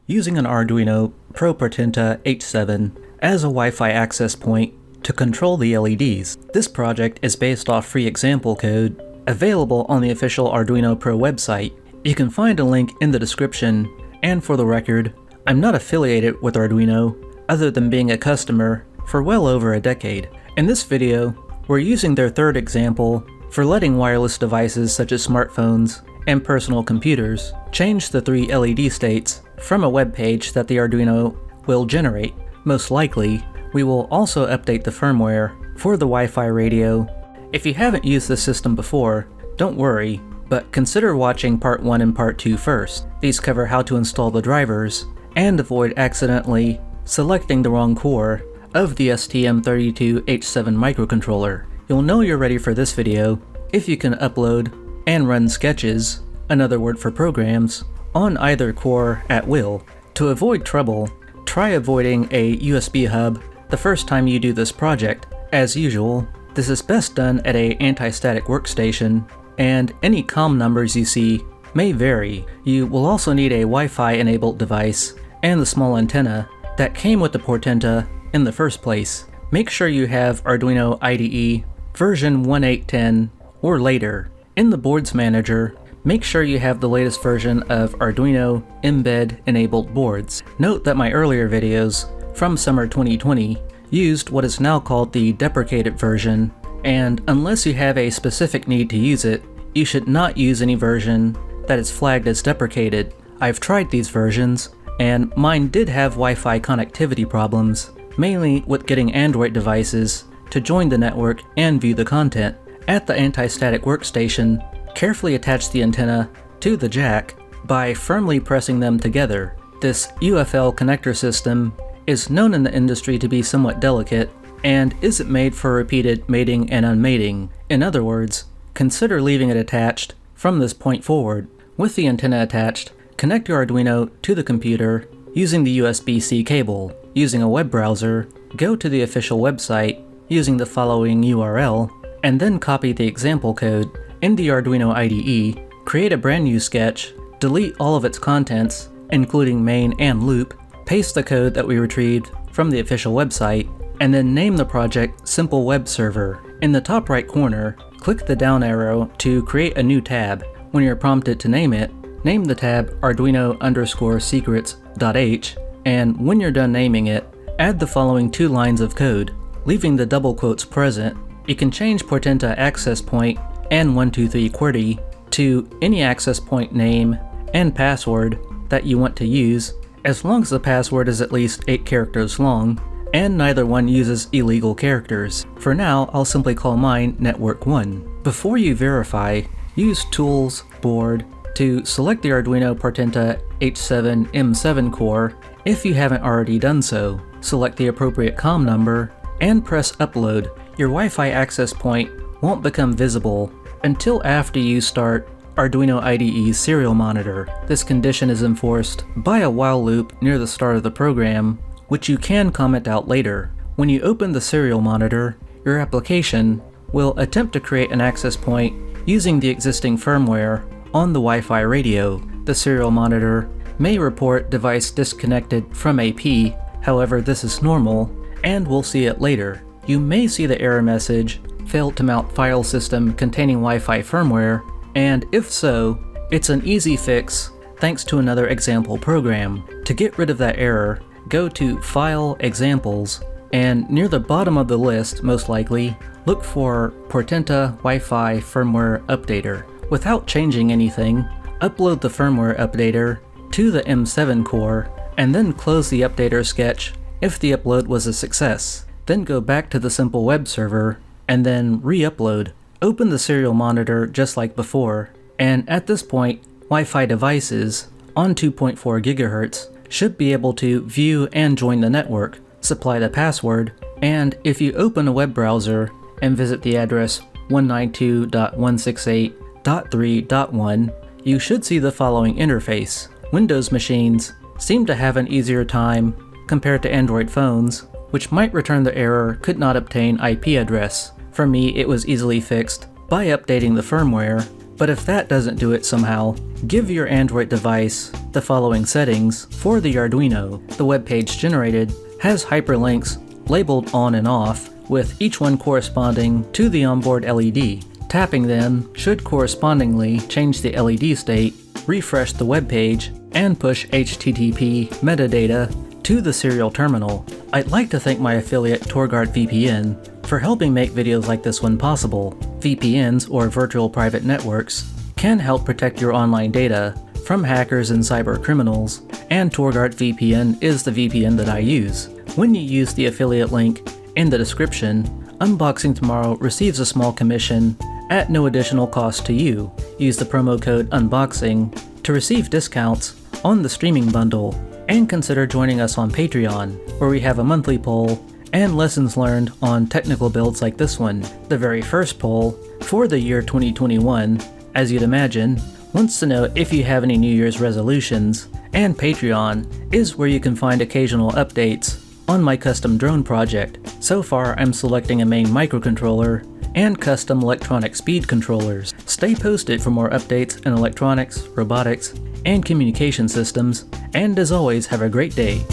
using an Arduino Portenta H7 as a Wi-Fi access point to control the LEDs. This project is based off free example code available on the official Arduino Pro website. You can find a link in the description, and for the record, I'm not affiliated with Arduino other than being a customer for well over a decade. In this video, we're using their third example for letting wireless devices such as smartphones and personal computers change the three LED states from a web page that the Arduino will generate. Most likely, we will also update the firmware for the Wi-Fi radio. If you haven't used this system before, don't worry, but consider watching part 1 and part 2 first. These cover how to install the drivers and avoid accidentally selecting the wrong core of the STM32H7 microcontroller. You'll know you're ready for this video if you can upload and run sketches, another word for programs, on either core at will. To avoid trouble, try avoiding a USB hub the first time you do this project. As usual, this is best done at an anti-static workstation, and any COM numbers you see may vary. You will also need a Wi-Fi enabled device and the small antenna that came with the Portenta in the first place. Make sure you have Arduino IDE version 1.8.10 or later. In the boards manager, make sure you have the latest version of Arduino Embed enabled boards. Note that my earlier videos from summer 2020 used what is now called the deprecated version, and unless you have a specific need to use it, you should not use any version that is flagged as deprecated. I've tried these versions, and mine did have Wi-Fi connectivity problems, mainly with getting Android devices to join the network and view the content. At the anti-static workstation, carefully attach the antenna to the jack by firmly pressing them together. This UFL connector system is known in the industry to be somewhat delicate and isn't made for repeated mating and unmating. In other words, consider leaving it attached from this point forward. With the antenna attached, connect your Arduino to the computer using the USB-C cable. Using a web browser, go to the official website using the following URL, and then copy the example code in the Arduino IDE, create a brand new sketch, delete all of its contents, including main and loop, paste the code that we retrieved from the official website, and then name the project simpleWebServer. In the top right corner, click the down arrow to create a new tab. When you're prompted to name it, name the tab Arduino_secrets.h, and when you're done naming it, add the following 2 lines of code, leaving the double quotes present. You can change Portenta access point and 123 QWERTY to any access point name and password that you want to use, as long as the password is at least 8 characters long, and neither one uses illegal characters. For now, I'll simply call mine Network1. Before you verify, use Tools, Board, to select the Arduino Portenta H7 M7 core if you haven't already done so. Select the appropriate COM number, and press Upload. Your Wi-Fi access point won't become visible until after you start Arduino IDE's serial monitor. This condition is enforced by a while loop near the start of the program, which you can comment out later. When you open the serial monitor, your application will attempt to create an access point using the existing firmware on the Wi-Fi radio. The serial monitor may report device disconnected from AP, however this is normal, and we'll see it later. You may see the error message, failed to mount file system containing Wi-Fi firmware, and if so, it's an easy fix thanks to another example program. To get rid of that error, go to File, Examples, and near the bottom of the list, most likely, look for Portenta Wi-Fi Firmware Updater. Without changing anything, upload the firmware updater to the M7 core, and then close the updater sketch if the upload was a success. Then go back to the simpleWebServer, and then re-upload. Open the serial monitor just like before, and at this point, Wi-Fi devices on 2.4 GHz should be able to view and join the network. Supply the password, and if you open a web browser and visit the address 192.168.3.1, you should see the following interface. Windows machines seem to have an easier time compared to Android phones, which might return the error could not obtain IP address. For me, it was easily fixed by updating the firmware, but if that doesn't do it somehow, give your Android device the following settings for the Arduino. The web page generated has hyperlinks labeled on and off, with each one corresponding to the onboard LED. Tapping them should correspondingly change the LED state, refresh the web page, and push HTTP metadata to the serial terminal. I'd like to thank my affiliate TorGuard VPN for helping make videos like this one possible. VPNs, or virtual private networks, can help protect your online data from hackers and cyber criminals, and TorGuard VPN is the VPN that I use. When you use the affiliate link in the description, Unboxing Tomorrow receives a small commission at no additional cost to you. Use the promo code UNBOXING to receive discounts on the streaming bundle, and consider joining us on Patreon, where we have a monthly poll and lessons learned on technical builds like this one. The very first poll for the year 2021, as you'd imagine, wants to know if you have any New Year's resolutions, and Patreon is where you can find occasional updates on my custom drone project. So far, I'm selecting a main microcontroller and custom electronic speed controllers. Stay posted for more updates in electronics, robotics, and communication systems, and as always, have a great day.